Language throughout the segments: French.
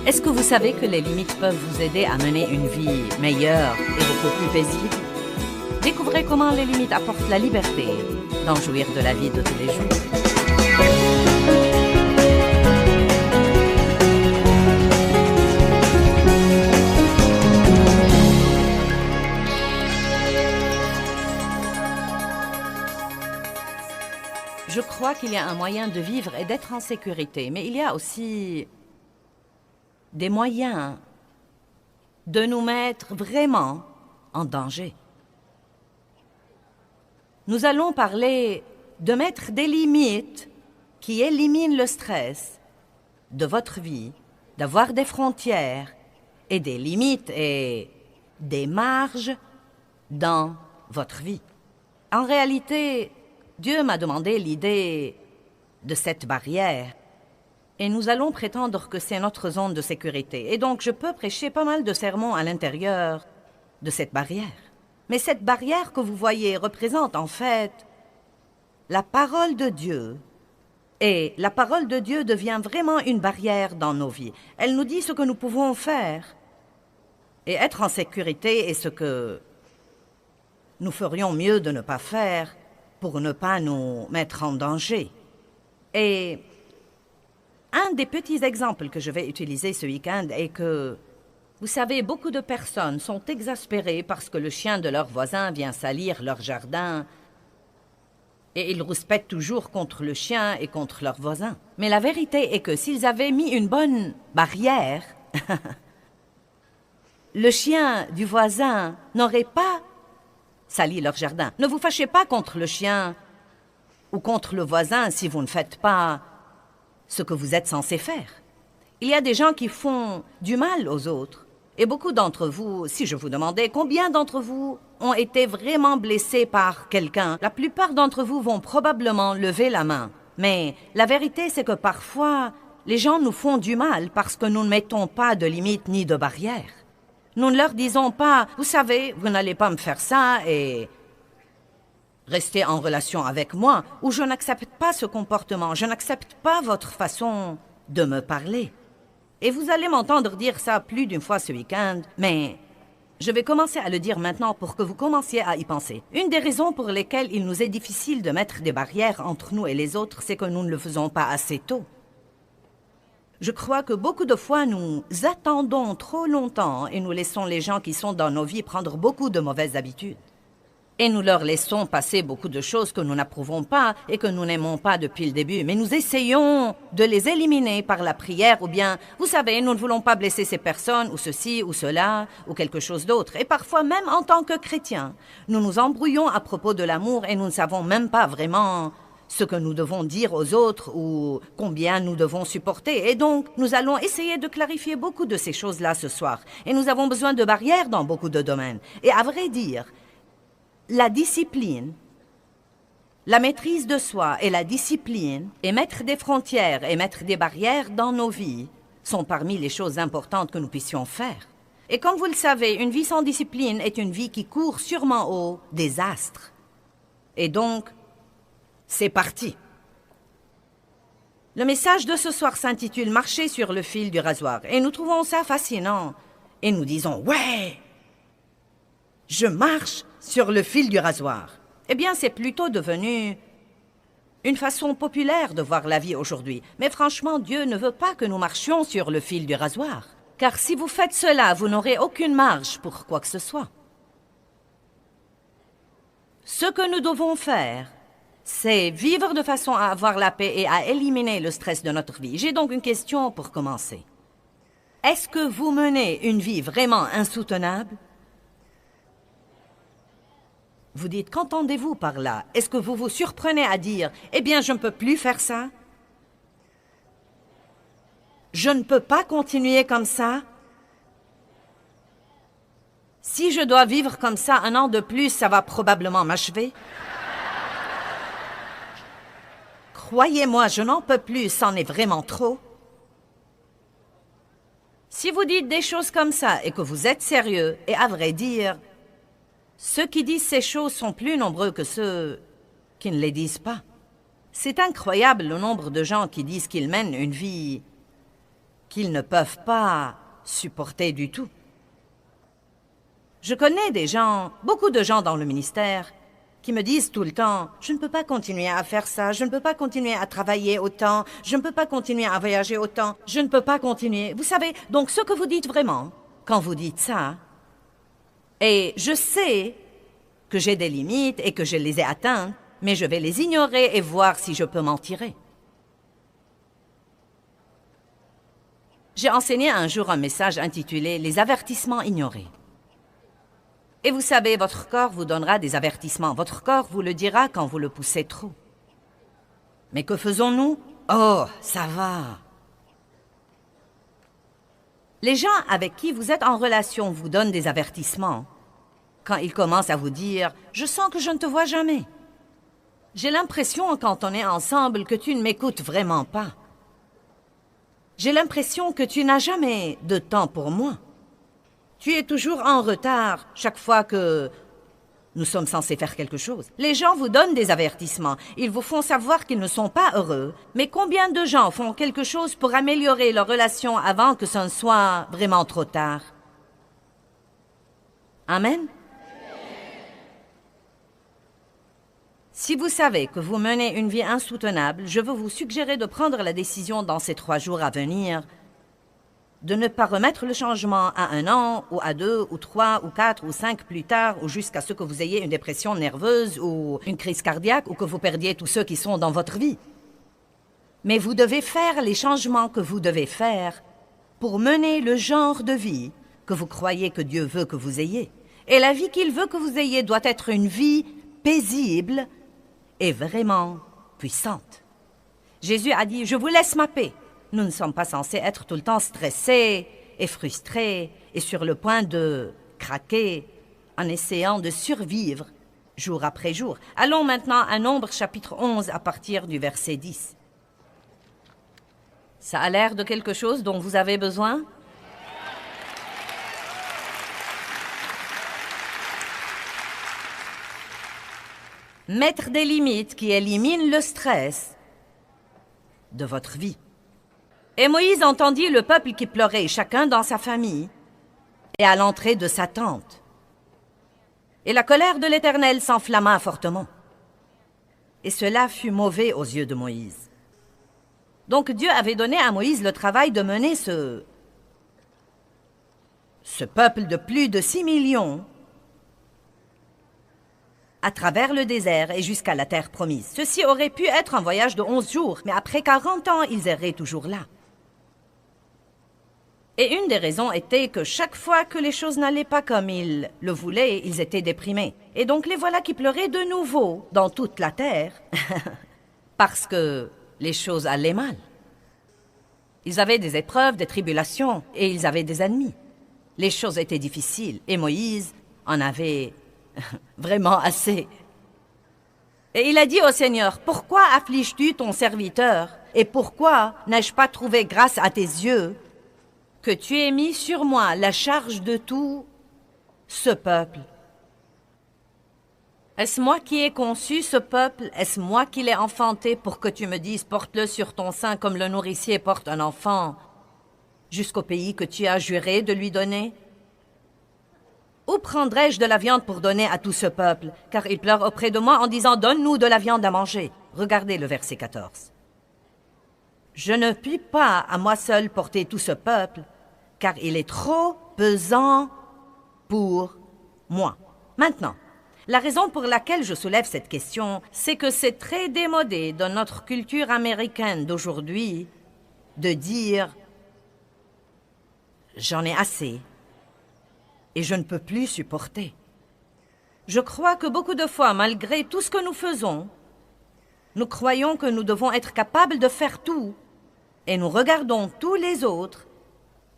Est-ce que vous savez que les limites peuvent vous aider à mener une vie meilleure et beaucoup plus paisible? Découvrez comment les limites apportent la liberté d'en jouir de la vie de tous les jours. Je crois qu'il y a un moyen de vivre et d'être en sécurité, mais il y a aussi des moyens de nous mettre vraiment en danger. Nous allons parler de mettre des limites qui éliminent le stress de votre vie, d'avoir des frontières et des limites et des marges dans votre vie. En réalité, Dieu m'a demandé l'idée de cette barrière et nous allons prétendre que c'est notre zone de sécurité. Et donc, je peux prêcher pas mal de sermons à l'intérieur de cette barrière. Mais cette barrière que vous voyez représente en fait la parole de Dieu. Et la parole de Dieu devient vraiment une barrière dans nos vies. Elle nous dit ce que nous pouvons faire. Et être en sécurité est ce que nous ferions mieux de ne pas faire pour ne pas nous mettre en danger. Et un des petits exemples que je vais utiliser ce week-end est que, vous savez, beaucoup de personnes sont exaspérées parce que le chien de leur voisin vient salir leur jardin et ils rouspètent toujours contre le chien et contre leur voisin. Mais la vérité est que s'ils avaient mis une bonne barrière, le chien du voisin n'aurait pas sali leur jardin. Ne vous fâchez pas contre le chien ou contre le voisin si vous ne faites pas ce que vous êtes censé faire. Il y a des gens qui font du mal aux autres. Et beaucoup d'entre vous, si je vous demandais combien d'entre vous ont été vraiment blessés par quelqu'un, la plupart d'entre vous vont probablement lever la main. Mais la vérité, c'est que parfois, les gens nous font du mal parce que nous ne mettons pas de limites ni de barrières. Nous ne leur disons pas, vous savez, vous n'allez pas me faire ça et rester en relation avec moi, ou je n'accepte pas ce comportement, je n'accepte pas votre façon de me parler. Et vous allez m'entendre dire ça plus d'une fois ce week-end, mais je vais commencer à le dire maintenant pour que vous commenciez à y penser. Une des raisons pour lesquelles il nous est difficile de mettre des barrières entre nous et les autres, c'est que nous ne le faisons pas assez tôt. Je crois que beaucoup de fois, nous attendons trop longtemps et nous laissons les gens qui sont dans nos vies prendre beaucoup de mauvaises habitudes. Et nous leur laissons passer beaucoup de choses que nous n'approuvons pas et que nous n'aimons pas depuis le début. Mais nous essayons de les éliminer par la prière ou bien, vous savez, nous ne voulons pas blesser ces personnes ou ceci ou cela ou quelque chose d'autre. Et parfois, même en tant que chrétiens, nous nous embrouillons à propos de l'amour et nous ne savons même pas vraiment ce que nous devons dire aux autres ou combien nous devons supporter. Et donc, nous allons essayer de clarifier beaucoup de ces choses-là ce soir. Et nous avons besoin de barrières dans beaucoup de domaines. Et à vrai dire, la discipline, la maîtrise de soi et la discipline, et mettre des frontières et mettre des barrières dans nos vies sont parmi les choses importantes que nous puissions faire. Et comme vous le savez, une vie sans discipline est une vie qui court sûrement au désastre. Et donc, c'est parti. Le message de ce soir s'intitule « Marcher sur le fil du rasoir » et nous trouvons ça fascinant. Et nous disons « Ouais, je marche sur le fil du rasoir ». Eh bien, c'est plutôt devenu une façon populaire de voir la vie aujourd'hui. Mais franchement, Dieu ne veut pas que nous marchions sur le fil du rasoir. Car si vous faites cela, vous n'aurez aucune marge pour quoi que ce soit. Ce que nous devons faire, c'est vivre de façon à avoir la paix et à éliminer le stress de notre vie. J'ai donc une question pour commencer. Est-ce que vous menez une vie vraiment insoutenable? Vous dites, qu'entendez-vous par là? Est-ce que vous vous surprenez à dire, eh bien, je ne peux plus faire ça? Je ne peux pas continuer comme ça? Si je dois vivre comme ça 1 an de plus, ça va probablement m'achever. Croyez-moi, je n'en peux plus, c'en est vraiment trop. Si vous dites des choses comme ça et que vous êtes sérieux, et à vrai dire, ceux qui disent ces choses sont plus nombreux que ceux qui ne les disent pas. C'est incroyable le nombre de gens qui disent qu'ils mènent une vie qu'ils ne peuvent pas supporter du tout. Je connais des gens, beaucoup de gens dans le ministère, qui me disent tout le temps « Je ne peux pas continuer à faire ça, je ne peux pas continuer à travailler autant, je ne peux pas continuer à voyager autant, je ne peux pas continuer. » Vous savez, donc ce que vous dites vraiment, quand vous dites ça, et je sais que j'ai des limites et que je les ai atteintes, mais je vais les ignorer et voir si je peux m'en tirer. J'ai enseigné un jour un message intitulé « Les avertissements ignorés ». Et vous savez, votre corps vous donnera des avertissements. Votre corps vous le dira quand vous le poussez trop. Mais que faisons-nous? Oh, ça va. Les gens avec qui vous êtes en relation vous donnent des avertissements. Quand ils commencent à vous dire « Je sens que je ne te vois jamais. J'ai l'impression, quand on est ensemble, que tu ne m'écoutes vraiment pas. J'ai l'impression que tu n'as jamais de temps pour moi. Tu es toujours en retard chaque fois que nous sommes censés faire quelque chose. » Les gens vous donnent des avertissements. Ils vous font savoir qu'ils ne sont pas heureux. Mais combien de gens font quelque chose pour améliorer leur relation avant que ce ne soit vraiment trop tard? Amen? Si vous savez que vous menez une vie insoutenable, je veux vous suggérer de prendre la décision dans ces 3 jours à venir de ne pas remettre le changement à 1 an, ou à 2, ou 3, ou 4, ou 5 plus tard, ou jusqu'à ce que vous ayez une dépression nerveuse, ou une crise cardiaque, ou que vous perdiez tous ceux qui sont dans votre vie. Mais vous devez faire les changements que vous devez faire pour mener le genre de vie que vous croyez que Dieu veut que vous ayez. Et la vie qu'il veut que vous ayez doit être une vie paisible et vraiment puissante. Jésus a dit « Je vous laisse ma paix ». Nous ne sommes pas censés être tout le temps stressés et frustrés et sur le point de craquer en essayant de survivre jour après jour. Allons maintenant à Nombre chapitre 11 à partir du verset 10. Ça a l'air de quelque chose dont vous avez besoin? Mettre des limites qui éliminent le stress de votre vie. Et Moïse entendit le peuple qui pleurait, chacun dans sa famille, et à l'entrée de sa tente. Et la colère de l'Éternel s'enflamma fortement. Et cela fut mauvais aux yeux de Moïse. Donc Dieu avait donné à Moïse le travail de mener ce peuple de plus de 6 millions à travers le désert et jusqu'à la terre promise. Ceci aurait pu être un voyage de 11 jours, mais après 40 ans, ils erraient toujours là. Et une des raisons était que chaque fois que les choses n'allaient pas comme ils le voulaient, ils étaient déprimés. Et donc les voilà qui pleuraient de nouveau dans toute la terre, parce que les choses allaient mal. Ils avaient des épreuves, des tribulations, et ils avaient des ennemis. Les choses étaient difficiles, et Moïse en avait vraiment assez. Et il a dit au Seigneur, « Pourquoi affliges-tu ton serviteur? Et pourquoi n'ai-je pas trouvé grâce à tes yeux que tu aies mis sur moi la charge de tout ce peuple? Est-ce moi qui ai conçu ce peuple? Est-ce moi qui l'ai enfanté pour que tu me dises, porte-le sur ton sein comme le nourricier porte un enfant, jusqu'au pays que tu as juré de lui donner? Où prendrais-je de la viande pour donner à tout ce peuple? Car ils pleurent auprès de moi en disant, donne-nous de la viande à manger. » Regardez le verset 14. « Je ne puis pas à moi seul porter tout ce peuple, car il est trop pesant pour moi. » Maintenant, la raison pour laquelle je soulève cette question, c'est que c'est très démodé dans notre culture américaine d'aujourd'hui de dire « j'en ai assez et je ne peux plus supporter ». Je crois que beaucoup de fois, malgré tout ce que nous faisons, nous croyons que nous devons être capables de faire tout et nous regardons tous les autres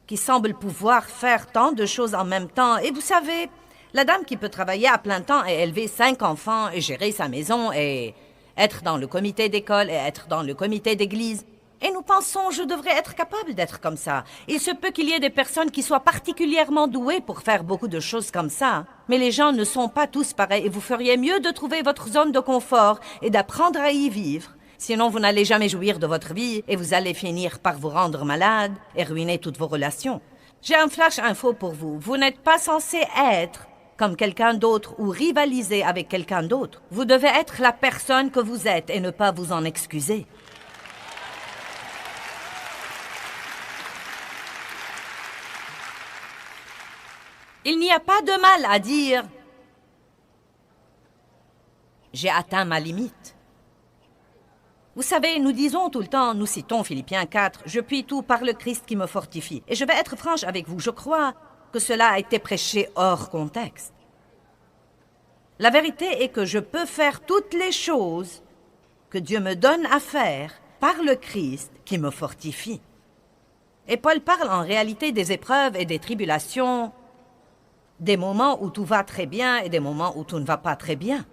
qui semblent pouvoir faire tant de choses en même temps. Et vous savez, la dame qui peut travailler à plein temps et élever 5 enfants et gérer sa maison et être dans le comité d'école et être dans le comité d'église. Et nous pensons, je devrais être capable d'être comme ça. Il se peut qu'il y ait des personnes qui soient particulièrement douées pour faire beaucoup de choses comme ça. Mais les gens ne sont pas tous pareils et vous feriez mieux de trouver votre zone de confort et d'apprendre à y vivre Sinon, vous n'allez jamais jouir de votre vie et vous allez finir par vous rendre malade et ruiner toutes vos relations. J'ai un flash info pour vous. Vous n'êtes pas censé être comme quelqu'un d'autre ou rivaliser avec quelqu'un d'autre. Vous devez être la personne que vous êtes et ne pas vous en excuser. Il n'y a pas de mal à dire « J'ai atteint ma limite ». Vous savez, nous disons tout le temps, nous citons Philippiens 4, « Je puis tout par le Christ qui me fortifie ». Et je vais être franche avec vous, je crois que cela a été prêché hors contexte. La vérité est que je peux faire toutes les choses que Dieu me donne à faire par le Christ qui me fortifie. Et Paul parle en réalité des épreuves et des tribulations, des moments où tout va très bien et des moments où tout ne va pas très bien.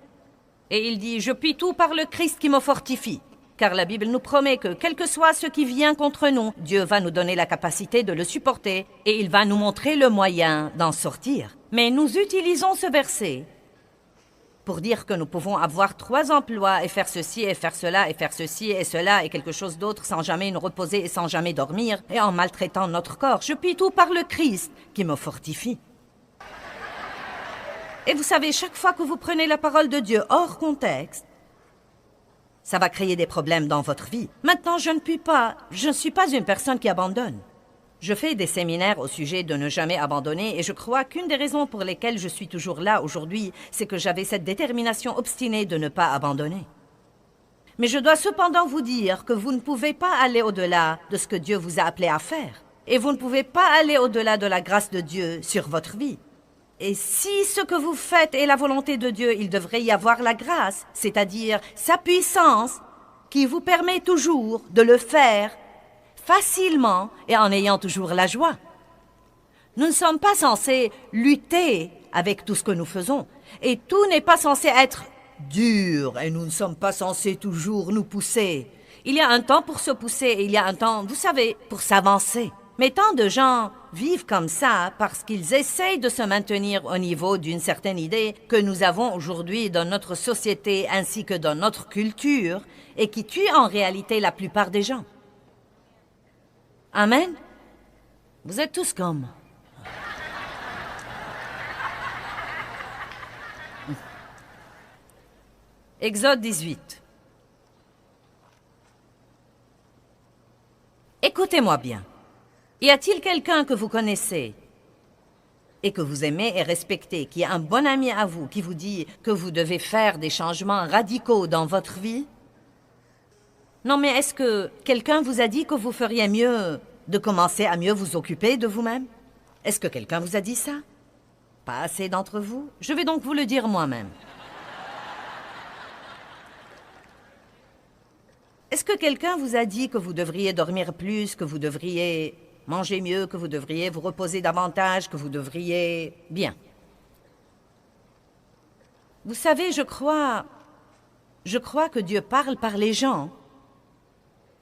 Et il dit, « Je puis tout par le Christ qui me fortifie ». Car la Bible nous promet que, quel que soit ce qui vient contre nous, Dieu va nous donner la capacité de le supporter et il va nous montrer le moyen d'en sortir. Mais nous utilisons ce verset pour dire que nous pouvons avoir 3 emplois et faire ceci et faire cela et faire ceci et cela et quelque chose d'autre sans jamais nous reposer et sans jamais dormir et en maltraitant notre corps. Je puis tout par le Christ qui me fortifie. Et vous savez, chaque fois que vous prenez la parole de Dieu hors contexte, ça va créer des problèmes dans votre vie. Maintenant, je ne suis pas une personne qui abandonne. Je fais des séminaires au sujet de ne jamais abandonner et je crois qu'une des raisons pour lesquelles je suis toujours là aujourd'hui, c'est que j'avais cette détermination obstinée de ne pas abandonner. Mais je dois cependant vous dire que vous ne pouvez pas aller au-delà de ce que Dieu vous a appelé à faire. Et vous ne pouvez pas aller au-delà de la grâce de Dieu sur votre vie. Et si ce que vous faites est la volonté de Dieu, il devrait y avoir la grâce, c'est-à-dire sa puissance, qui vous permet toujours de le faire facilement et en ayant toujours la joie. Nous ne sommes pas censés lutter avec tout ce que nous faisons. Et tout n'est pas censé être dur et nous ne sommes pas censés toujours nous pousser. Il y a un temps pour se pousser et il y a un temps, vous savez, pour s'avancer. Mais tant de gens vivent comme ça parce qu'ils essayent de se maintenir au niveau d'une certaine idée que nous avons aujourd'hui dans notre société ainsi que dans notre culture et qui tue en réalité la plupart des gens. Amen? Vous êtes tous comme... Exode 18. Écoutez-moi bien. Y a-t-il quelqu'un que vous connaissez et que vous aimez et respectez, qui est un bon ami à vous, qui vous dit que vous devez faire des changements radicaux dans votre vie? Non, mais est-ce que quelqu'un vous a dit que vous feriez mieux de commencer à mieux vous occuper de vous-même? Est-ce que quelqu'un vous a dit ça? Pas assez d'entre vous? Je vais donc vous le dire moi-même. Est-ce que quelqu'un vous a dit que vous devriez dormir plus, que vous devriez manger mieux, que vous devriez vous reposer davantage, que vous devriez... Bien. Vous savez, je crois que Dieu parle par les gens,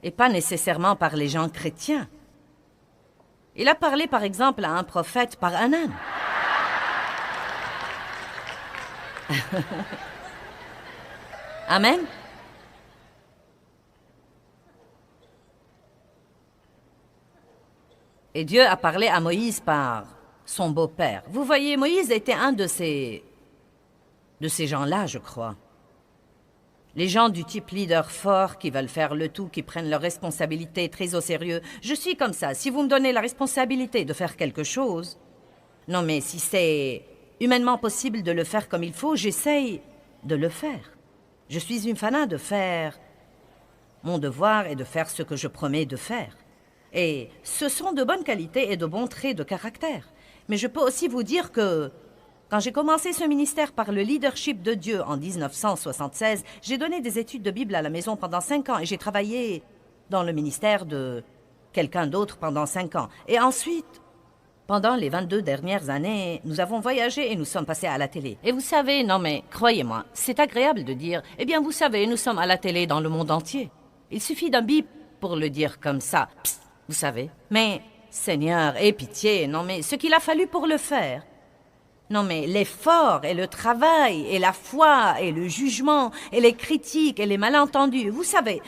et pas nécessairement par les gens chrétiens. Il a parlé, par exemple, à un prophète par un âne. Amen. Et Dieu a parlé à Moïse par son beau-père. Vous voyez, Moïse était un de ces gens-là, je crois. Les gens du type leader fort qui veulent faire le tout, qui prennent leurs responsabilités très au sérieux. Je suis comme ça. Si vous me donnez la responsabilité de faire quelque chose, non mais si c'est humainement possible de le faire comme il faut, j'essaye de le faire. Je suis une fanat de faire mon devoir et de faire ce que je promets de faire. Et ce sont de bonnes qualités et de bons traits de caractère. Mais je peux aussi vous dire que, quand j'ai commencé ce ministère par le leadership de Dieu en 1976, j'ai donné des études de Bible à la maison pendant 5 ans et j'ai travaillé dans le ministère de quelqu'un d'autre pendant 5 ans. Et ensuite, pendant les 22 dernières années, nous avons voyagé et nous sommes passés à la télé. Et vous savez, non mais, croyez-moi, c'est agréable de dire, eh bien vous savez, nous sommes à la télé dans le monde entier. Il suffit d'un bip pour le dire comme ça. Psst. Vous savez. Mais, Seigneur, aie pitié, non mais ce qu'il a fallu pour le faire Non mais l'effort et le travail et la foi et le jugement et les critiques et les malentendus, vous savez,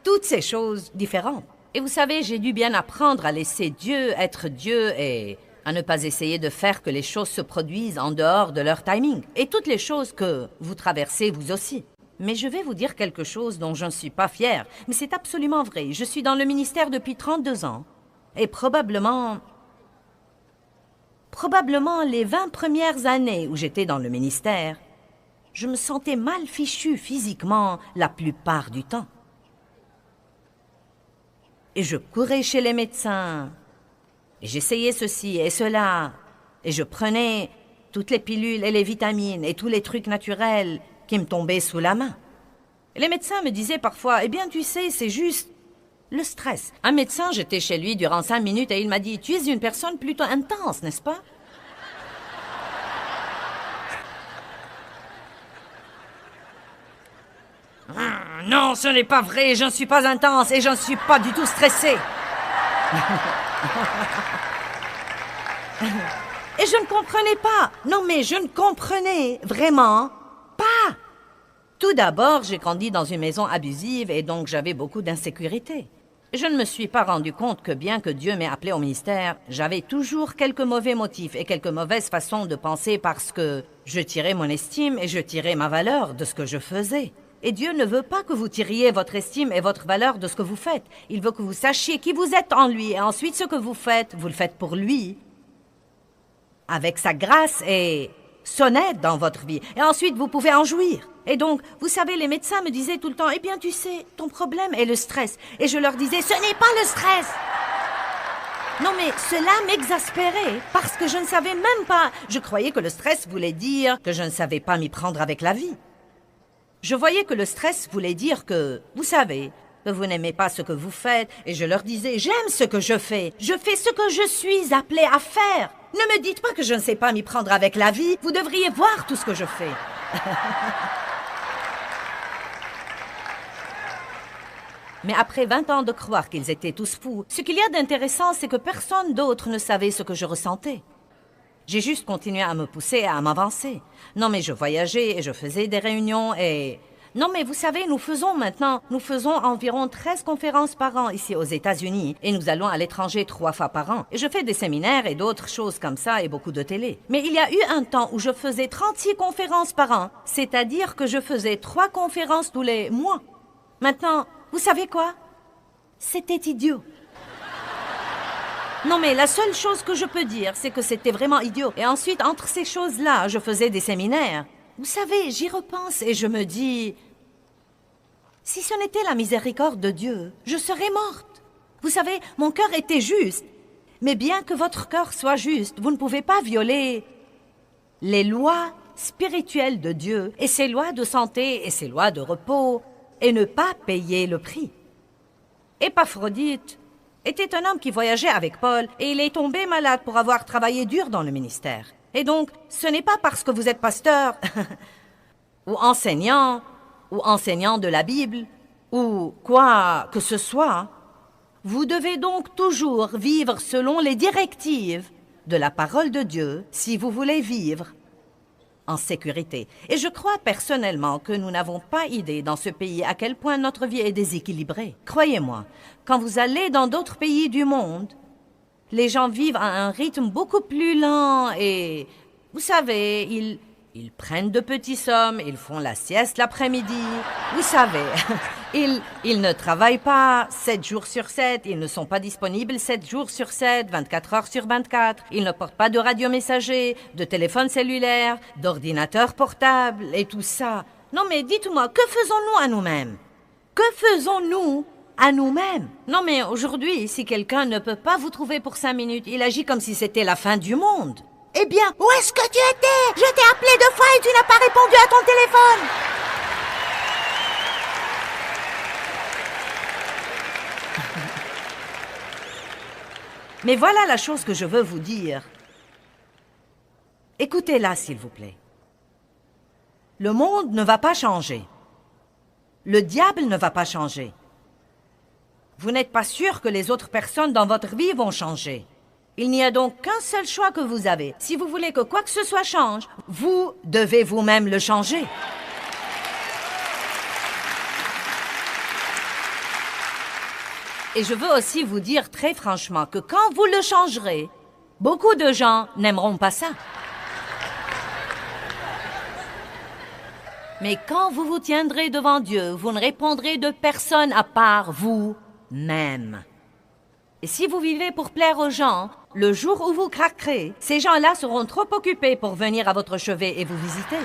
toutes ces choses différentes. Et vous savez, j'ai dû bien apprendre à laisser Dieu être Dieu et à ne pas essayer de faire que les choses se produisent en dehors de leur timing. Et toutes les choses que vous traversez vous aussi. Mais je vais vous dire quelque chose dont je ne suis pas fière, mais c'est absolument vrai. Je suis dans le ministère depuis 32 ans. Et probablement les 20 premières années où j'étais dans le ministère, je me sentais mal fichue physiquement la plupart du temps. Et je courais chez les médecins, et j'essayais ceci et cela, et je prenais toutes les pilules et les vitamines et tous les trucs naturels qui me tombaient sous la main. Et les médecins me disaient parfois, « Eh bien, tu sais, c'est juste le stress. » Un médecin, j'étais chez lui durant 5 minutes et il m'a dit, « Tu es une personne plutôt intense, n'est-ce pas ?» Non, ce n'est pas vrai, je ne suis pas intense et je ne suis pas du tout stressée. Et je ne comprenais pas. Non, mais je ne comprenais vraiment pas. Tout d'abord, j'ai grandi dans une maison abusive et donc j'avais beaucoup d'insécurité. Je ne me suis pas rendu compte que bien que Dieu m'ait appelé au ministère, j'avais toujours quelques mauvais motifs et quelques mauvaises façons de penser parce que je tirais mon estime et je tirais ma valeur de ce que je faisais. Et Dieu ne veut pas que vous tiriez votre estime et votre valeur de ce que vous faites. Il veut que vous sachiez qui vous êtes en lui. Et ensuite, ce que vous le faites pour lui. Avec sa grâce et son aide dans votre vie. Et ensuite, vous pouvez en jouir. Et donc, vous savez, les médecins me disaient tout le temps, « Eh bien, tu sais, ton problème est le stress. » Et je leur disais, « Ce n'est pas le stress. » Non, mais cela m'exaspérait parce que je ne savais même pas. Je croyais que le stress voulait dire que je ne savais pas m'y prendre avec la vie. Je voyais que le stress voulait dire que, vous savez, que vous n'aimez pas ce que vous faites. Et je leur disais, j'aime ce que je fais. Je fais ce que je suis appelée à faire. Ne me dites pas que je ne sais pas m'y prendre avec la vie. Vous devriez voir tout ce que je fais. Mais après 20 ans de croire qu'ils étaient tous fous, ce qu'il y a d'intéressant, c'est que personne d'autre ne savait ce que je ressentais. J'ai juste continué à me pousser et à m'avancer. Non, mais je voyageais et je faisais des réunions et... Non, mais vous savez, nous faisons environ 13 conférences par an ici aux États-Unis et nous allons à l'étranger 3 fois par an. Et je fais des séminaires et d'autres choses comme ça et beaucoup de télé. Mais il y a eu un temps où je faisais 36 conférences par an, c'est-à-dire que je faisais 3 conférences tous les mois. Maintenant, vous savez quoi? C'était idiot. Non, mais la seule chose que je peux dire, c'est que c'était vraiment idiot. Et ensuite, entre ces choses-là, je faisais des séminaires. Vous savez, j'y repense et je me dis... Si ce n'était la miséricorde de Dieu, je serais morte. Vous savez, mon cœur était juste. Mais bien que votre cœur soit juste, vous ne pouvez pas violer les lois spirituelles de Dieu et ses lois de santé et ses lois de repos et ne pas payer le prix. Épaphrodite était un homme qui voyageait avec Paul et il est tombé malade pour avoir travaillé dur dans le ministère. Et donc, ce n'est pas parce que vous êtes pasteur ou enseignant de la Bible ou quoi que ce soit. Vous devez donc toujours vivre selon les directives de la parole de Dieu si vous voulez vivre en sécurité. Et je crois personnellement que nous n'avons pas idée dans ce pays à quel point notre vie est déséquilibrée. Croyez-moi, quand vous allez dans d'autres pays du monde, les gens vivent à un rythme beaucoup plus lent et, vous savez, ils prennent de petites sommes, ils font la sieste l'après-midi. Vous savez, ils ne travaillent pas 7 jours sur 7, ils ne sont pas disponibles 7 jours sur 7, 24 heures sur 24. Ils ne portent pas de radiomessager, de téléphone cellulaire, d'ordinateur portable et tout ça. Non mais dites-moi, que faisons-nous à nous-mêmes? Que faisons-nous à nous-mêmes? Non mais aujourd'hui, si quelqu'un ne peut pas vous trouver pour 5 minutes, il agit comme si c'était la fin du monde. Eh bien, où est-ce que tu étais? Je t'ai appelé 2 fois et tu n'as pas répondu à ton téléphone. Mais voilà la chose que je veux vous dire. Écoutez-la, s'il vous plaît. Le monde ne va pas changer. Le diable ne va pas changer. Vous n'êtes pas sûr que les autres personnes dans votre vie vont changer. Il n'y a donc qu'un seul choix que vous avez. Si vous voulez que quoi que ce soit change, vous devez vous-même le changer. Et je veux aussi vous dire très franchement que quand vous le changerez, beaucoup de gens n'aimeront pas ça. Mais quand vous vous tiendrez devant Dieu, vous ne répondrez de personne à part vous-même. Et si vous vivez pour plaire aux gens, le jour où vous craquerez, ces gens-là seront trop occupés pour venir à votre chevet et vous visiter.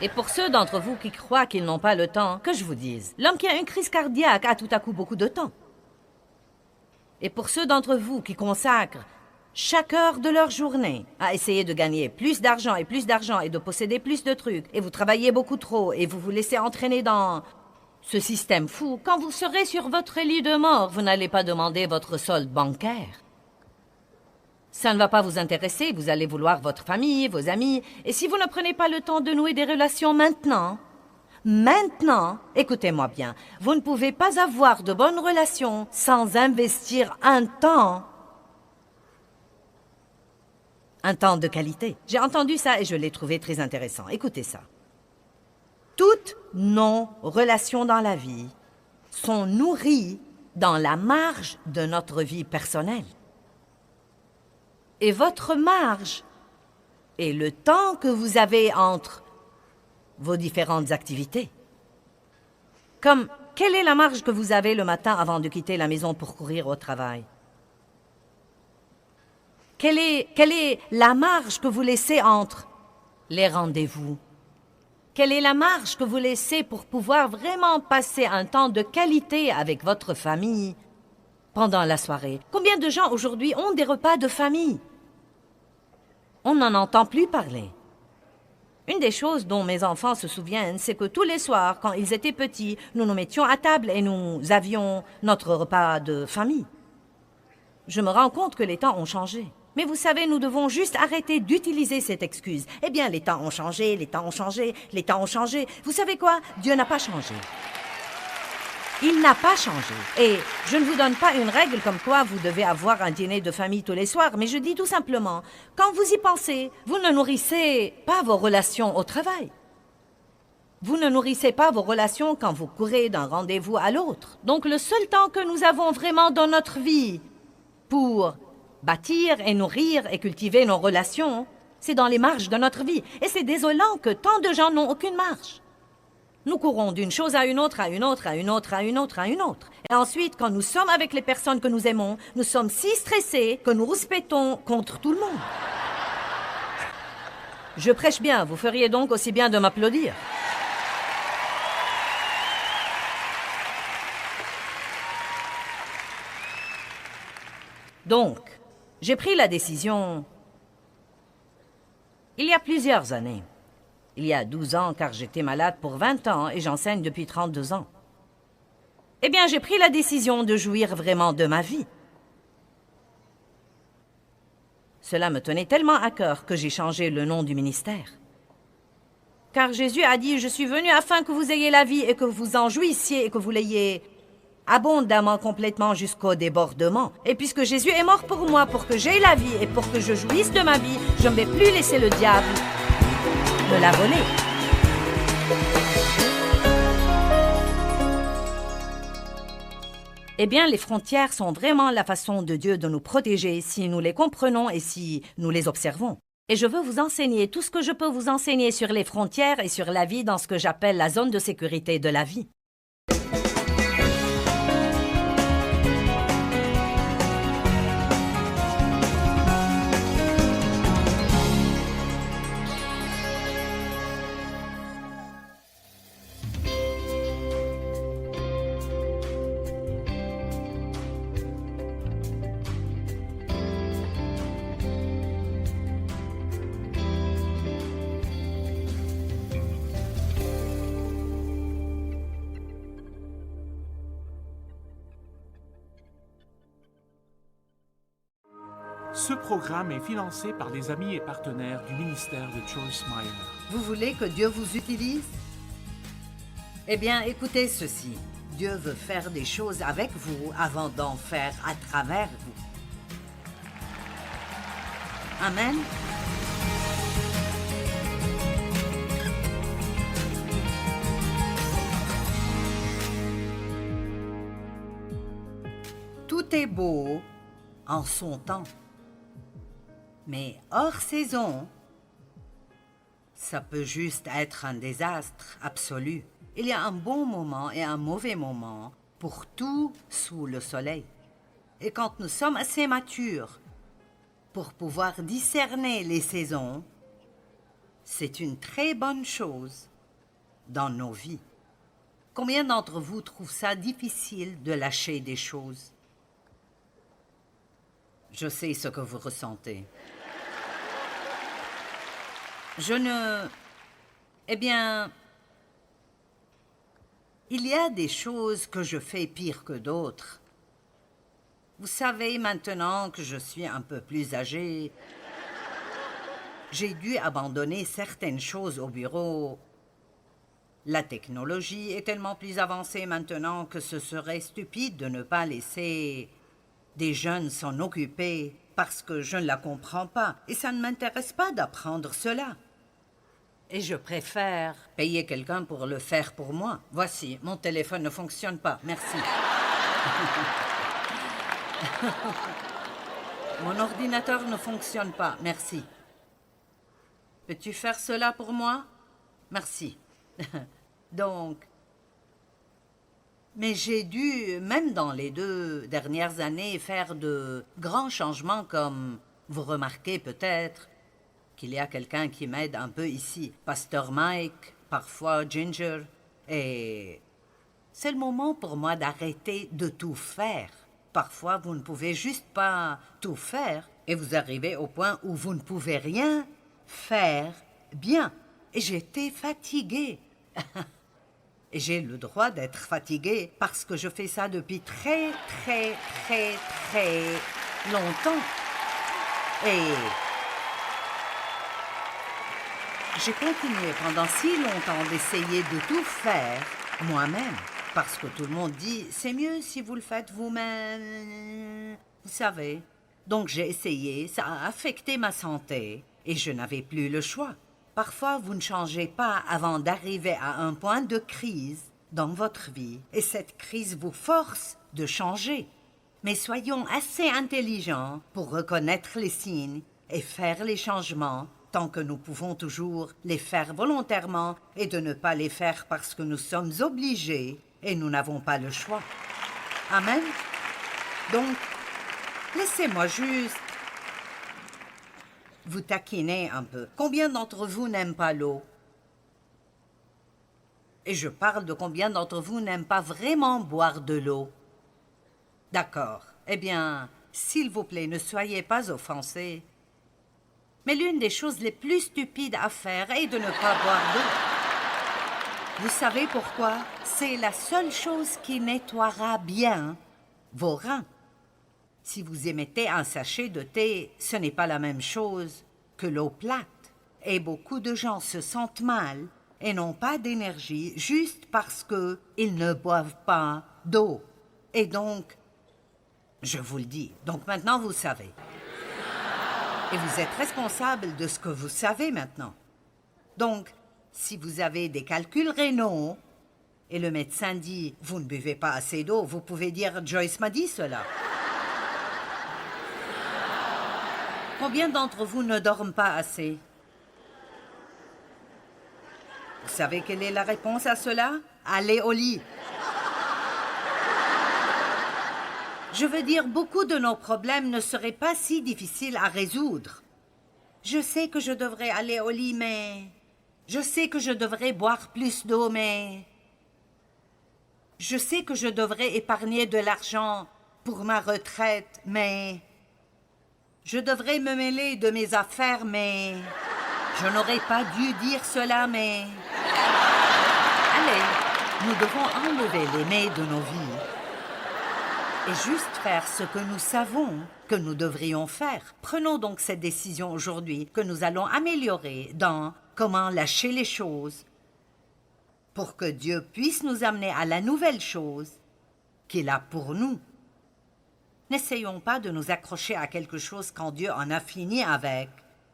Et pour ceux d'entre vous qui croient qu'ils n'ont pas le temps, que je vous dise, l'homme qui a une crise cardiaque a tout à coup beaucoup de temps. Et pour ceux d'entre vous qui consacrent chaque heure de leur journée à essayer de gagner plus d'argent et de posséder plus de trucs, et vous travaillez beaucoup trop, et vous vous laissez entraîner dans ce système fou, quand vous serez sur votre lit de mort, vous n'allez pas demander votre solde bancaire. Ça ne va pas vous intéresser, vous allez vouloir votre famille, vos amis, et si vous ne prenez pas le temps de nouer des relations maintenant, écoutez-moi bien, vous ne pouvez pas avoir de bonnes relations sans investir un temps de qualité. J'ai entendu ça et je l'ai trouvé très intéressant. Écoutez ça. Toutes nos relations dans la vie sont nourries dans la marge de notre vie personnelle. Et votre marge est le temps que vous avez entre vos différentes activités. Comme, quelle est la marge que vous avez le matin avant de quitter la maison pour courir au travail? Quelle est la marge que vous laissez entre les rendez-vous? Quelle est la marge que vous laissez pour pouvoir vraiment passer un temps de qualité avec votre famille pendant la soirée? Combien de gens aujourd'hui ont des repas de famille? On n'en entend plus parler. Une des choses dont mes enfants se souviennent, c'est que tous les soirs, quand ils étaient petits, nous nous mettions à table et nous avions notre repas de famille. Je me rends compte que les temps ont changé. Mais vous savez, nous devons juste arrêter d'utiliser cette excuse. Eh bien, les temps ont changé, les temps ont changé, les temps ont changé. Vous savez quoi? Dieu n'a pas changé. Il n'a pas changé. Et je ne vous donne pas une règle comme quoi vous devez avoir un dîner de famille tous les soirs, mais je dis tout simplement, quand vous y pensez, vous ne nourrissez pas vos relations au travail. Vous ne nourrissez pas vos relations quand vous courez d'un rendez-vous à l'autre. Donc le seul temps que nous avons vraiment dans notre vie pour bâtir et nourrir et cultiver nos relations, c'est dans les marges de notre vie. Et c'est désolant que tant de gens n'ont aucune marge. Nous courons d'une chose à une autre, à une autre, à une autre, à une autre, à une autre. Et ensuite, quand nous sommes avec les personnes que nous aimons, nous sommes si stressés que nous rouspétons contre tout le monde. Je prêche bien, vous feriez donc aussi bien de m'applaudir. Donc, j'ai pris la décision il y a plusieurs années. Il y a 12 ans, car j'étais malade pour 20 ans et j'enseigne depuis 32 ans. Eh bien, j'ai pris la décision de jouir vraiment de ma vie. Cela me tenait tellement à cœur que j'ai changé le nom du ministère. Car Jésus a dit, je suis venu afin que vous ayez la vie et que vous en jouissiez et que vous l'ayez abondamment, complètement, jusqu'au débordement. Et puisque Jésus est mort pour moi, pour que j'aie la vie et pour que je jouisse de ma vie, je ne vais plus laisser le diable me la voler. Eh bien, les frontières sont vraiment la façon de Dieu de nous protéger si nous les comprenons et si nous les observons. Et je veux vous enseigner tout ce que je peux vous enseigner sur les frontières et sur la vie dans ce que j'appelle la zone de sécurité de la vie. Ce programme est financé par les amis et partenaires du ministère de Joyce Meyer. Vous voulez que Dieu vous utilise? Eh bien, écoutez ceci. Dieu veut faire des choses avec vous avant d'en faire à travers vous. Amen. Tout est beau en son temps. Mais hors saison, ça peut juste être un désastre absolu. Il y a un bon moment et un mauvais moment pour tout sous le soleil. Et quand nous sommes assez matures pour pouvoir discerner les saisons, c'est une très bonne chose dans nos vies. Combien d'entre vous trouvent ça difficile de lâcher des choses? Je sais ce que vous ressentez. Eh bien, il y a des choses que je fais pire que d'autres. Vous savez, maintenant que je suis un peu plus âgée, j'ai dû abandonner certaines choses au bureau. La technologie est tellement plus avancée maintenant que ce serait stupide de ne pas laisser des jeunes s'en occuper parce que je ne la comprends pas et ça ne m'intéresse pas d'apprendre cela. Et je préfère payer quelqu'un pour le faire pour moi. Voici, mon téléphone ne fonctionne pas. Merci. Mon ordinateur ne fonctionne pas. Merci. Peux-tu faire cela pour moi? Merci. Donc, mais j'ai dû, même dans les 2 dernières années, faire de grands changements comme, vous remarquez peut-être, qu'il y a quelqu'un qui m'aide un peu ici. Pasteur Mike, parfois Ginger. Et c'est le moment pour moi d'arrêter de tout faire. Parfois, vous ne pouvez juste pas tout faire et vous arrivez au point où vous ne pouvez rien faire bien. Et j'étais fatiguée. Et j'ai le droit d'être fatiguée parce que je fais ça depuis très, très, très, très longtemps. Et j'ai continué pendant si longtemps d'essayer de tout faire moi-même. Parce que tout le monde dit, c'est mieux si vous le faites vous-même. Vous savez. Donc j'ai essayé, ça a affecté ma santé et je n'avais plus le choix. Parfois, vous ne changez pas avant d'arriver à un point de crise dans votre vie. Et cette crise vous force de changer. Mais soyons assez intelligents pour reconnaître les signes et faire les changements tant que nous pouvons toujours les faire volontairement et de ne pas les faire parce que nous sommes obligés et nous n'avons pas le choix. Amen. Donc, laissez-moi juste vous taquiner un peu. Combien d'entre vous n'aiment pas l'eau? Et je parle de combien d'entre vous n'aiment pas vraiment boire de l'eau. D'accord. Eh bien, s'il vous plaît, ne soyez pas offensés. Mais l'une des choses les plus stupides à faire est de ne pas boire d'eau. Vous savez pourquoi? C'est la seule chose qui nettoiera bien vos reins. Si vous émettez un sachet de thé, ce n'est pas la même chose que l'eau plate. Et beaucoup de gens se sentent mal et n'ont pas d'énergie juste parce qu'ils ne boivent pas d'eau. Et donc, je vous le dis, donc maintenant vous savez. Et vous êtes responsable de ce que vous savez maintenant. Donc, si vous avez des calculs rénaux et le médecin dit « vous ne buvez pas assez d'eau », vous pouvez dire « Joyce m'a dit cela ». Combien d'entre vous ne dorment pas assez? Vous savez quelle est la réponse à cela? Allez au lit. Je veux dire, beaucoup de nos problèmes ne seraient pas si difficiles à résoudre. Je sais que je devrais aller au lit, mais... Je sais que je devrais boire plus d'eau, mais... Je sais que je devrais épargner de l'argent pour ma retraite, mais... Je devrais me mêler de mes affaires, mais... Je n'aurais pas dû dire cela, mais... Allez, nous devons enlever les mais de nos vies et juste faire ce que nous savons que nous devrions faire. Prenons donc cette décision aujourd'hui que nous allons améliorer dans comment lâcher les choses pour que Dieu puisse nous amener à la nouvelle chose qu'il a pour nous. N'essayons pas de nous accrocher à quelque chose quand Dieu en a fini avec,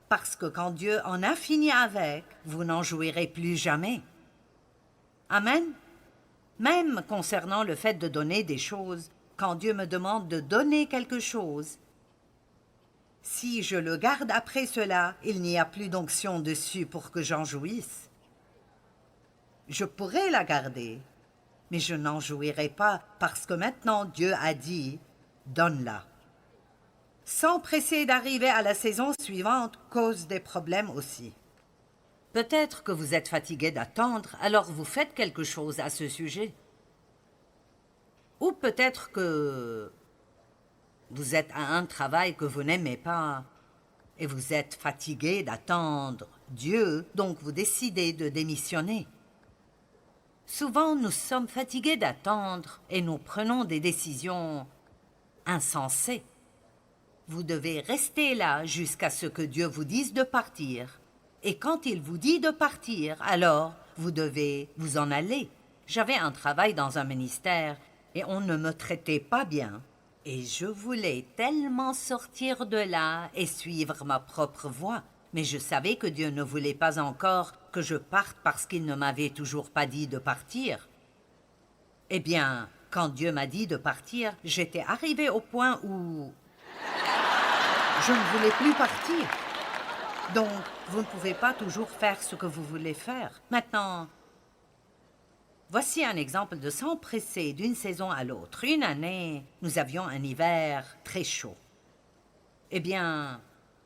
parce que quand Dieu en a fini avec, vous n'en jouirez plus jamais. Amen. Même concernant le fait de donner des choses, quand Dieu me demande de donner quelque chose, si je le garde après cela, il n'y a plus d'onction dessus pour que j'en jouisse. Je pourrais la garder, mais je n'en jouirai pas parce que maintenant Dieu a dit « donne-la ». S'empresser d'arriver à la saison suivante cause des problèmes aussi. Peut-être que vous êtes fatigué d'attendre, alors vous faites quelque chose à ce sujet. Ou peut-être que vous êtes à un travail que vous n'aimez pas et vous êtes fatigué d'attendre Dieu, donc vous décidez de démissionner. Souvent, nous sommes fatigués d'attendre et nous prenons des décisions insensées. Vous devez rester là jusqu'à ce que Dieu vous dise de partir. Et quand il vous dit de partir, alors vous devez vous en aller. J'avais un travail dans un ministère et on ne me traitait pas bien. Et je voulais tellement sortir de là et suivre ma propre voie. Mais je savais que Dieu ne voulait pas encore que je parte parce qu'il ne m'avait toujours pas dit de partir. Eh bien, quand Dieu m'a dit de partir, j'étais arrivée au point où je ne voulais plus partir. Donc, vous ne pouvez pas toujours faire ce que vous voulez faire. Maintenant, voici un exemple de s'empresser d'une saison à l'autre. Une année, nous avions un hiver très chaud. Eh bien,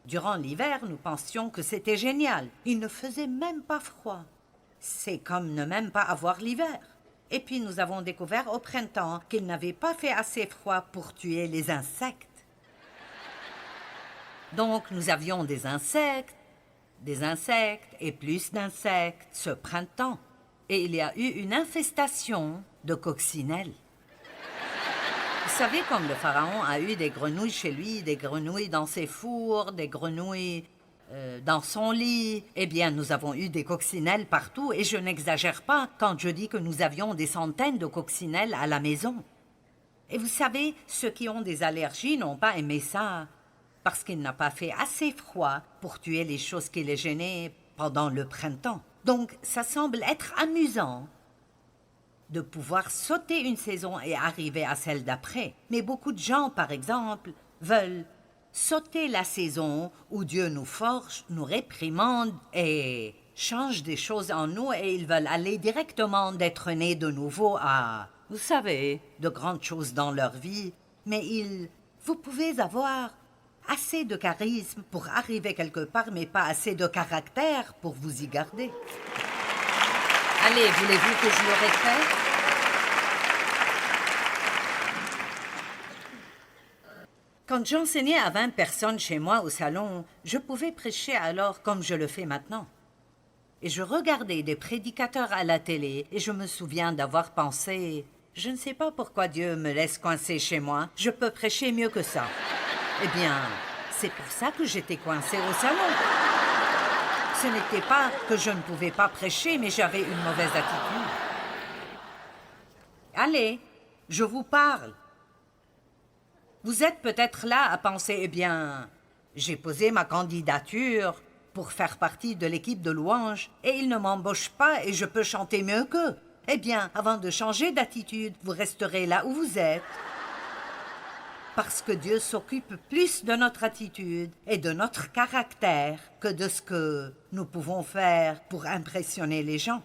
durant l'hiver, nous pensions que c'était génial. Il ne faisait même pas froid. C'est comme ne même pas avoir l'hiver. Et puis nous avons découvert au printemps qu'il n'avait pas fait assez froid pour tuer les insectes. Donc nous avions des insectes et plus d'insectes ce printemps. Et il y a eu une infestation de coccinelles. Vous savez, comme le pharaon a eu des grenouilles chez lui, des grenouilles dans ses fours, des grenouilles dans son lit, eh bien, nous avons eu des coccinelles partout, et je n'exagère pas quand je dis que nous avions des centaines de coccinelles à la maison. Et vous savez, ceux qui ont des allergies n'ont pas aimé ça, parce qu'il n'a pas fait assez froid pour tuer les choses qui les gênaient pendant le printemps. Donc, ça semble être amusant de pouvoir sauter une saison et arriver à celle d'après. Mais beaucoup de gens, par exemple, veulent sauter la saison où Dieu nous forge, nous réprimande et change des choses en nous, et ils veulent aller directement d'être nés de nouveau à, vous savez, de grandes choses dans leur vie. Mais vous pouvez avoir assez de charisme pour arriver quelque part, mais pas assez de caractère pour vous y garder. Allez, voulez-vous que je le répète? Quand j'enseignais à 20 personnes chez moi au salon, je pouvais prêcher alors comme je le fais maintenant. Et je regardais des prédicateurs à la télé et je me souviens d'avoir pensé « Je ne sais pas pourquoi Dieu me laisse coincé chez moi, je peux prêcher mieux que ça. » Eh bien, c'est pour ça que j'étais coincée au salon. Ce n'était pas que je ne pouvais pas prêcher, mais j'avais une mauvaise attitude. Allez, je vous parle. Vous êtes peut-être là à penser, eh bien, j'ai posé ma candidature pour faire partie de l'équipe de louanges et ils ne m'embauchent pas et je peux chanter mieux qu'eux. Eh bien, avant de changer d'attitude, vous resterez là où vous êtes. Parce que Dieu s'occupe plus de notre attitude et de notre caractère que de ce que nous pouvons faire pour impressionner les gens.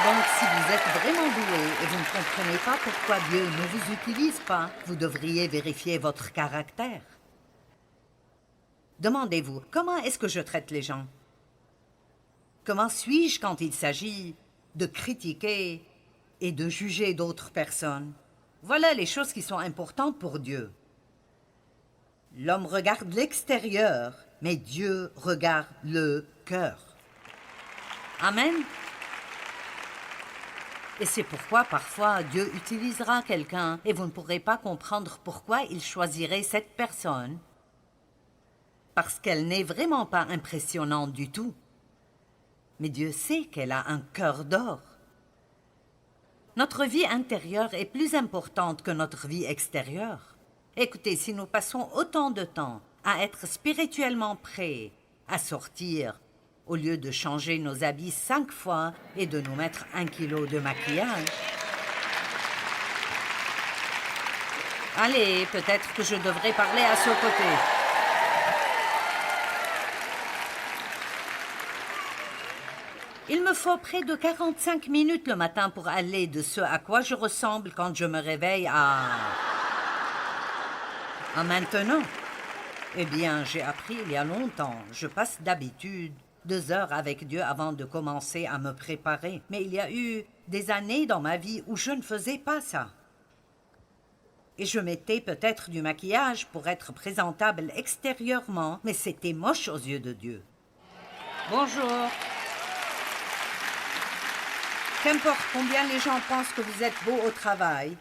Donc, si vous êtes vraiment doué et vous ne comprenez pas pourquoi Dieu ne vous utilise pas, vous devriez vérifier votre caractère. Demandez-vous, comment est-ce que je traite les gens? Comment suis-je quand il s'agit de critiquer et de juger d'autres personnes? Voilà les choses qui sont importantes pour Dieu. L'homme regarde l'extérieur, mais Dieu regarde le cœur. Amen. Et c'est pourquoi parfois Dieu utilisera quelqu'un et vous ne pourrez pas comprendre pourquoi il choisirait cette personne. parce qu'elle n'est vraiment pas impressionnante du tout. Mais Dieu sait qu'elle a un cœur d'or. Notre vie intérieure est plus importante que notre vie extérieure. Écoutez, si nous passons autant de temps à être spirituellement prêts à sortir, au lieu de changer nos habits 5 fois et de nous mettre 1 kilo de maquillage. Allez, peut-être que je devrais parler à ce côté. Il me faut près de 45 minutes le matin pour aller de ce à quoi je ressemble quand je me réveille à maintenant. Eh bien, j'ai appris il y a longtemps. Je passe d'habitude 2 heures avec Dieu avant de commencer à me préparer. Mais il y a eu des années dans ma vie où je ne faisais pas ça. Et je mettais peut-être du maquillage pour être présentable extérieurement, mais c'était moche aux yeux de Dieu. Bonjour. Qu'importe combien les gens pensent que vous êtes beau au travail,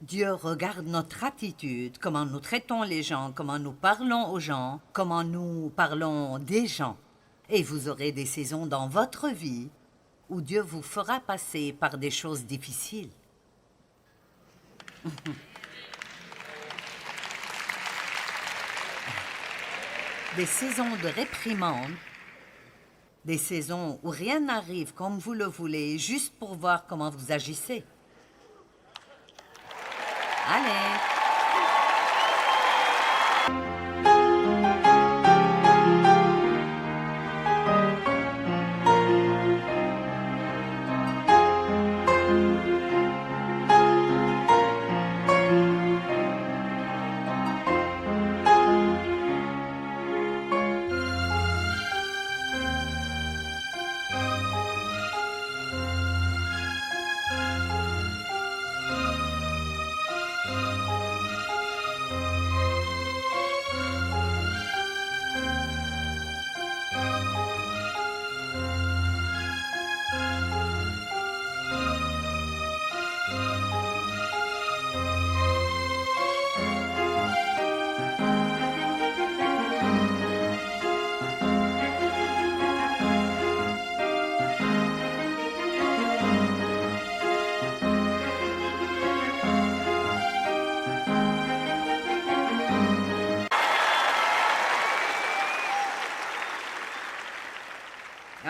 Dieu regarde notre attitude, comment nous traitons les gens, comment nous parlons aux gens, comment nous parlons des gens. Et vous aurez des saisons dans votre vie où Dieu vous fera passer par des choses difficiles. Des saisons de réprimande, des saisons où rien n'arrive comme vous le voulez, juste pour voir comment vous agissez. Allez!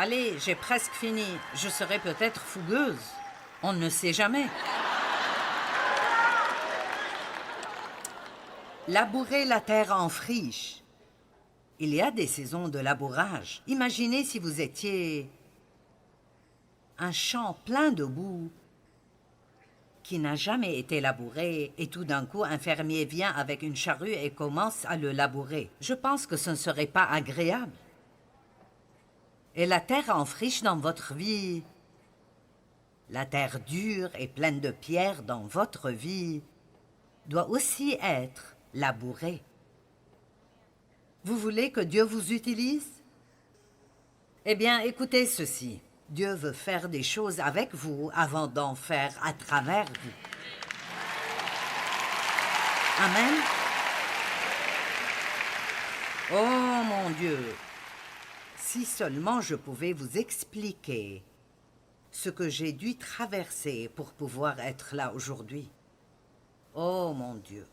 Allez, j'ai presque fini. Je serai peut-être fougueuse. On ne sait jamais. Labourer la terre en friche. Il y a des saisons de labourage. Imaginez si vous étiez un champ plein de boue qui n'a jamais été labouré et tout d'un coup un fermier vient avec une charrue et commence à le labourer. Je pense que ce ne serait pas agréable. Et la terre en friche dans votre vie, la terre dure et pleine de pierres dans votre vie, doit aussi être labourée. Vous voulez que Dieu vous utilise? Eh bien, écoutez ceci. Dieu veut faire des choses avec vous avant d'en faire à travers vous. Amen. Oh mon Dieu! Si seulement je pouvais vous expliquer ce que j'ai dû traverser pour pouvoir être là aujourd'hui. Oh mon Dieu!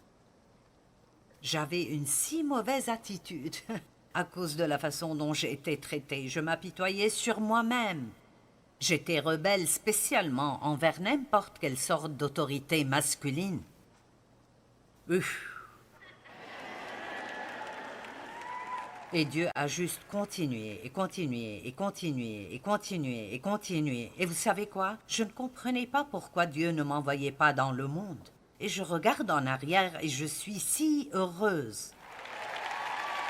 J'avais une si mauvaise attitude à cause de la façon dont j'ai été traitée. Je m'apitoyais sur moi-même. J'étais rebelle spécialement envers n'importe quelle sorte d'autorité masculine. Et Dieu a juste continué et continué et continué et continué et continué. Et vous savez quoi? Je ne comprenais pas pourquoi Dieu ne m'envoyait pas dans le monde. Et je regarde en arrière et je suis si heureuse.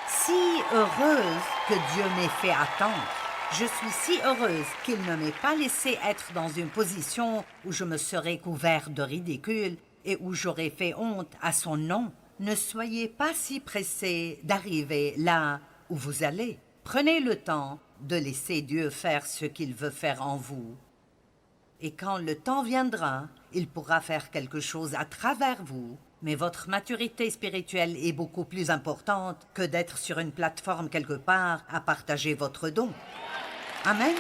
Si heureuse que Dieu m'ait fait attendre. Je suis si heureuse qu'il ne m'ait pas laissé être dans une position où je me serais couvert de ridicule et où j'aurais fait honte à son nom. Ne soyez pas si pressés d'arriver là où vous allez. Prenez le temps de laisser Dieu faire ce qu'il veut faire en vous. Et quand le temps viendra, il pourra faire quelque chose à travers vous Mais votre maturité spirituelle est beaucoup plus importante que d'être sur une plateforme quelque part à partager votre don. Amen.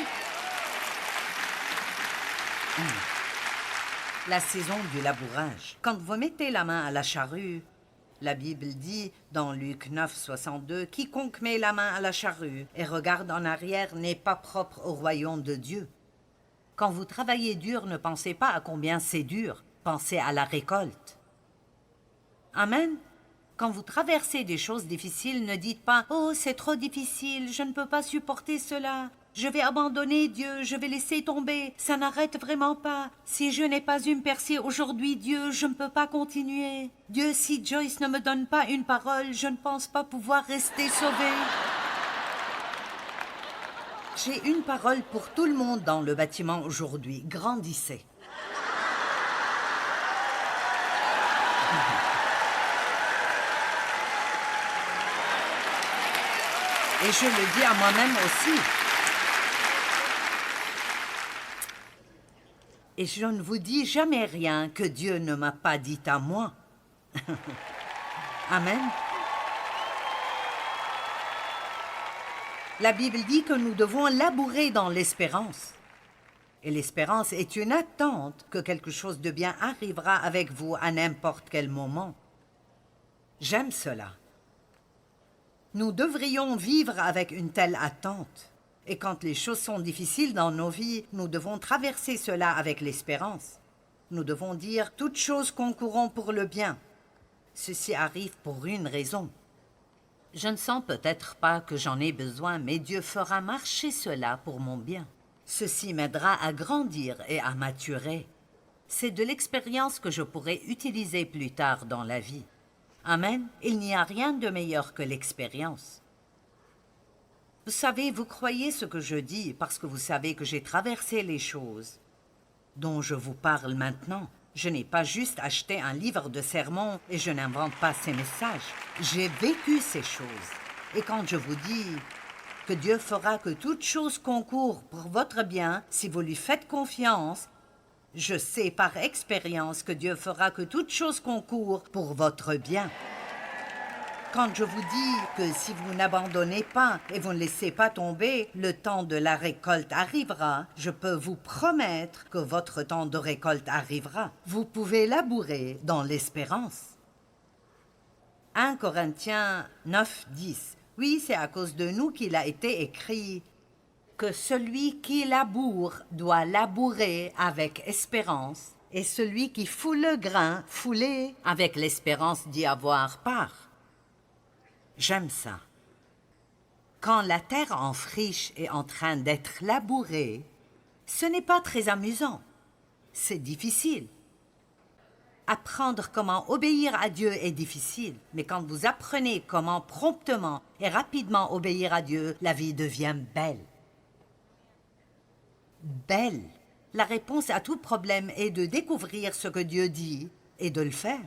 La saison du labourage. Quand vous mettez la main à la charrue, la Bible dit dans Luc 9, 62, « Quiconque met la main à la charrue et regarde en arrière n'est pas propre au royaume de Dieu. » Quand vous travaillez dur, ne pensez pas à combien c'est dur, pensez à la récolte. Amen. Quand vous traversez des choses difficiles, ne dites pas « Oh, c'est trop difficile, je ne peux pas supporter cela. Je vais abandonner Dieu, je vais laisser tomber. Ça n'arrête vraiment pas. Si je n'ai pas une percée aujourd'hui, Dieu, je ne peux pas continuer. Dieu, si Joyce ne me donne pas une parole, je ne pense pas pouvoir rester sauvé. » J'ai une parole pour tout le monde dans le bâtiment aujourd'hui. Grandissez. Et je le dis à moi-même aussi. Et je ne vous dis jamais rien que Dieu ne m'a pas dit à moi. Amen. La Bible dit que nous devons labourer dans l'espérance. Et l'espérance est une attente que quelque chose de bien arrivera avec vous à n'importe quel moment. J'aime cela. Nous devrions vivre avec une telle attente. Et quand les choses sont difficiles dans nos vies, nous devons traverser cela avec l'espérance. Nous devons dire « Toutes choses concourront pour le bien ». Ceci arrive pour une raison. Je ne sens peut-être pas que j'en ai besoin, mais Dieu fera marcher cela pour mon bien. Ceci m'aidera à grandir et à maturer. C'est de l'expérience que je pourrai utiliser plus tard dans la vie. Amen. Il n'y a rien de meilleur que l'expérience. Vous savez, vous croyez ce que je dis parce que vous savez que j'ai traversé les choses dont je vous parle maintenant. Je n'ai pas juste acheté un livre de sermons et je n'invente pas ces messages. J'ai vécu ces choses. Et quand je vous dis que Dieu fera que toute chose concourt pour votre bien si vous lui faites confiance, je sais par expérience que Dieu fera que toute chose concourt pour votre bien. Quand je vous dis que si vous n'abandonnez pas et vous ne laissez pas tomber, le temps de la récolte arrivera, je peux vous promettre que votre temps de récolte arrivera. Vous pouvez labourer dans l'espérance. 1 Corinthiens 9, 10. Oui, c'est à cause de nous qu'il a été écrit que celui qui laboure doit labourer avec espérance, et celui qui foule le grain, fouler avec l'espérance d'y avoir part. J'aime ça. Quand la terre en friche est en train d'être labourée, ce n'est pas très amusant. C'est difficile. Apprendre comment obéir à Dieu est difficile, mais quand vous apprenez comment promptement et rapidement obéir à Dieu, la vie devient belle. Belle. La réponse à tout problème est de découvrir ce que Dieu dit et de le faire.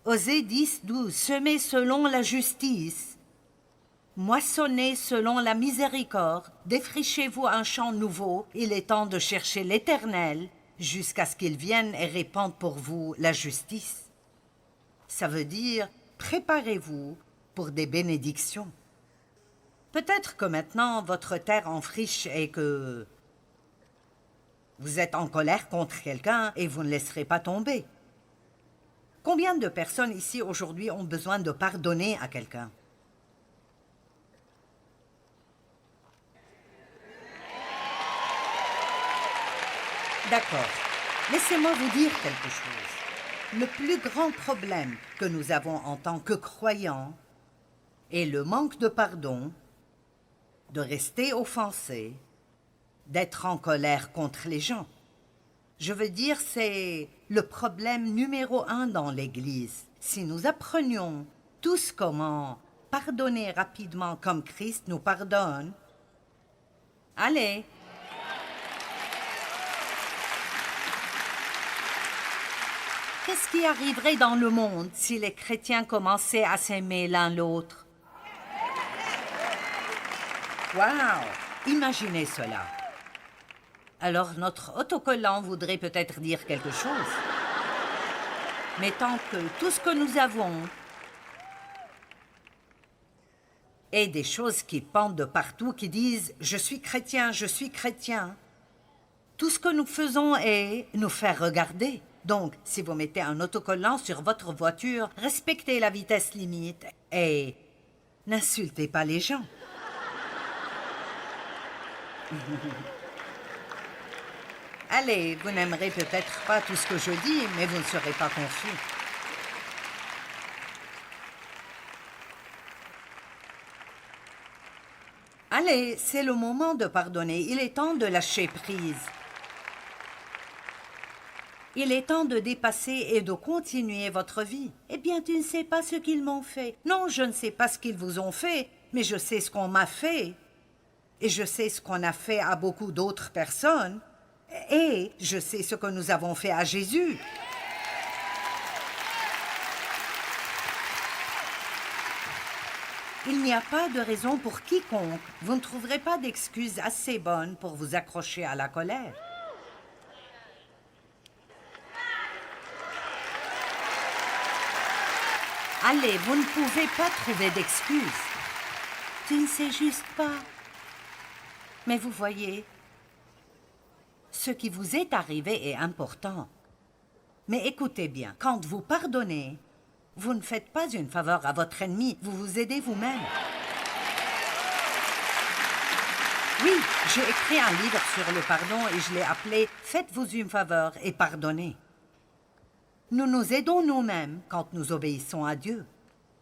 Osée 10, 12. Semez selon la justice, moissonnez selon la miséricorde, défrichez-vous un champ nouveau, il est temps de chercher l'Éternel, jusqu'à ce qu'il vienne et répande pour vous la justice. Ça veut dire, préparez-vous pour des bénédictions. Peut-être que maintenant, votre terre en friche et que vous êtes en colère contre quelqu'un et vous ne laisserez pas tomber. Combien de personnes ici aujourd'hui ont besoin de pardonner à quelqu'un? D'accord. Laissez-moi vous dire quelque chose. Le plus grand problème que nous avons en tant que croyants est le manque de pardon, de rester offensé, d'être en colère contre les gens. Je veux dire, c'est le problème numéro 1 dans l'Église. Si nous apprenions tous comment pardonner rapidement comme Christ nous pardonne, allez. Qu'est-ce qui arriverait dans le monde si les chrétiens commençaient à s'aimer l'un l'autre? Wow! Imaginez cela. Alors notre autocollant voudrait peut-être dire quelque chose. Mais tant que tout ce que nous avons est des choses qui pendent de partout, qui disent « je suis chrétien », tout ce que nous faisons est nous faire regarder. Donc, si vous mettez un autocollant sur votre voiture, respectez la vitesse limite et n'insultez pas les gens. Allez, vous n'aimerez peut-être pas tout ce que je dis, mais vous ne serez pas confus. Allez, c'est le moment de pardonner. Il est temps de lâcher prise. Il est temps de dépasser et de continuer votre vie. Eh bien, tu ne sais pas ce qu'ils m'ont fait. Non, je ne sais pas ce qu'ils vous ont fait, mais je sais ce qu'on m'a fait. Et je sais ce qu'on a fait à beaucoup d'autres personnes. Et je sais ce que nous avons fait à Jésus. Il n'y a pas de raison pour quiconque. Vous ne trouverez pas d'excuses assez bonnes pour vous accrocher à la colère. Allez, vous ne pouvez pas trouver d'excuses. Tu ne sais juste pas. Mais vous voyez, ce qui vous est arrivé est important. Mais écoutez bien, quand vous pardonnez, vous ne faites pas une faveur à votre ennemi, vous vous aidez vous-même. Oui, j'ai écrit un livre sur le pardon et je l'ai appelé « Faites-vous une faveur et pardonnez ». Nous nous aidons nous-mêmes quand nous obéissons à Dieu.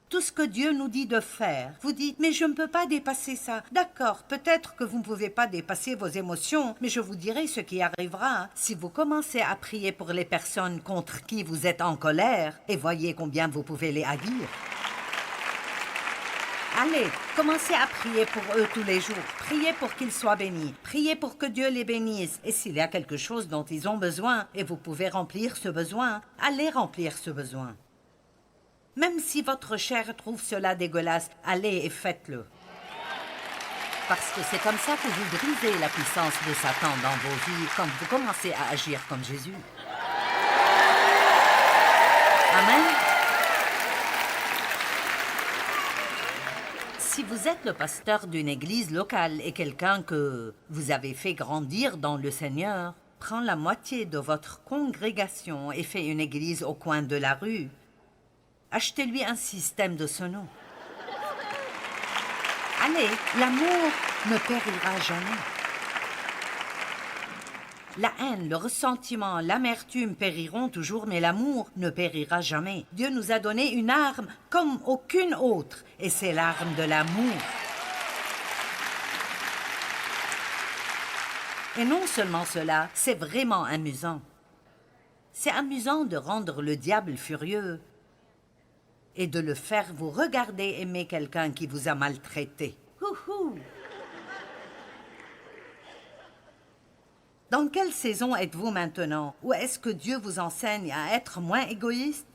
Tout ce que Dieu nous dit de faire, vous dites « mais je ne peux pas dépasser ça ». D'accord, peut-être que vous ne pouvez pas dépasser vos émotions, mais je vous dirai ce qui arrivera si vous commencez à prier pour les personnes contre qui vous êtes en colère et voyez combien vous pouvez les haïr. Allez, commencez à prier pour eux tous les jours. Priez pour qu'ils soient bénis. Priez pour que Dieu les bénisse. Et s'il y a quelque chose dont ils ont besoin et vous pouvez remplir ce besoin, allez remplir ce besoin. Même si votre chair trouve cela dégueulasse, allez et faites-le. Parce que c'est comme ça que vous brisez la puissance de Satan dans vos vies quand vous commencez à agir comme Jésus. Amen. Si vous êtes le pasteur d'une église locale et quelqu'un que vous avez fait grandir dans le Seigneur, prend la moitié de votre congrégation et fait une église au coin de la rue, achetez-lui un système de ce nom. Allez, l'amour ne périra jamais. La haine, le ressentiment, l'amertume périront toujours, mais l'amour ne périra jamais. Dieu nous a donné une arme comme aucune autre, et c'est l'arme de l'amour. Et non seulement cela, c'est vraiment amusant. C'est amusant de rendre le diable furieux et de le faire vous regarder aimer quelqu'un qui vous a maltraité. Houhou! Dans quelle saison êtes-vous maintenant? Ou est-ce que Dieu vous enseigne à être moins égoïste?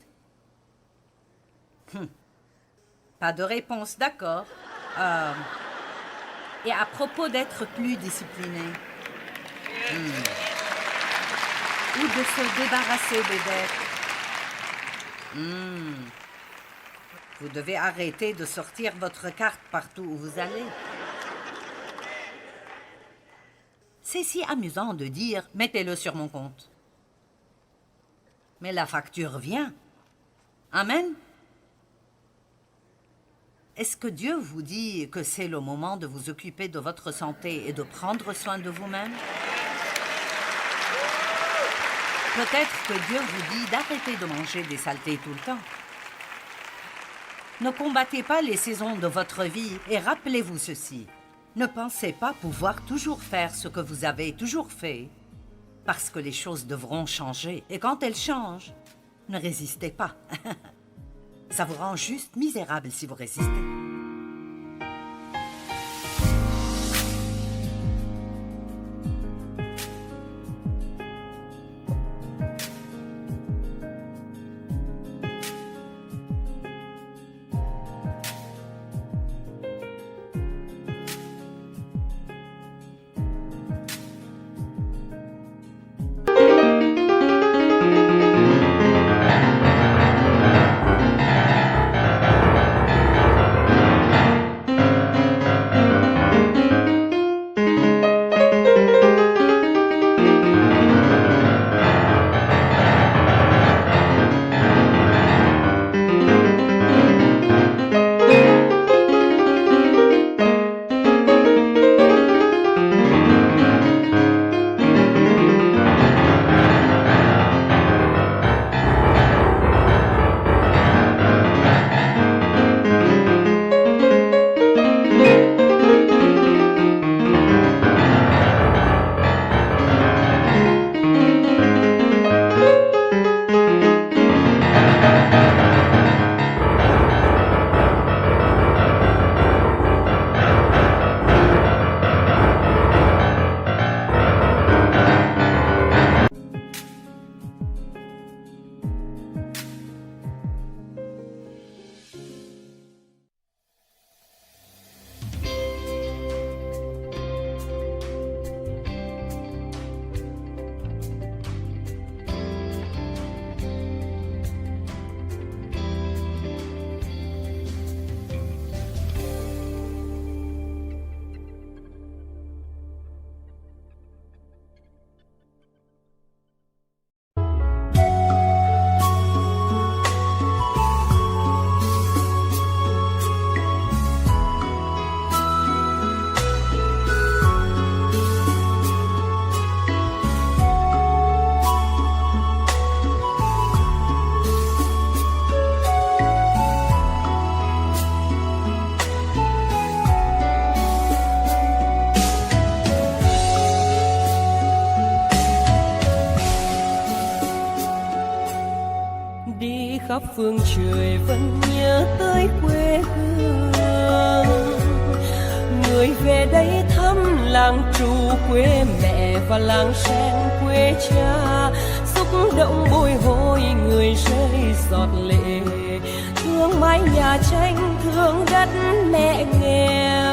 Pas de réponse, d'accord. Et à propos d'être plus discipliné? Ou de se débarrasser des dettes? Vous devez arrêter de sortir votre carte partout où vous allez. C'est si amusant de dire « mettez-le sur mon compte ». Mais la facture vient. Amen. Est-ce que Dieu vous dit que c'est le moment de vous occuper de votre santé et de prendre soin de vous-même? Peut-être que Dieu vous dit d'arrêter de manger des saletés tout le temps. Ne combattez pas les saisons de votre vie et rappelez-vous ceci. Ne pensez pas pouvoir toujours faire ce que vous avez toujours fait, parce que les choses devront changer. Et quand elles changent, ne résistez pas. Ça vous rend juste misérable si vous résistez. khắp phương trời vẫn nhớ tới quê hương. Người về đây thăm làng Trù quê mẹ và làng Sen quê cha, xúc động bồi hồi người rơi giọt lệ, thương mái nhà tranh thương đất mẹ nghèo.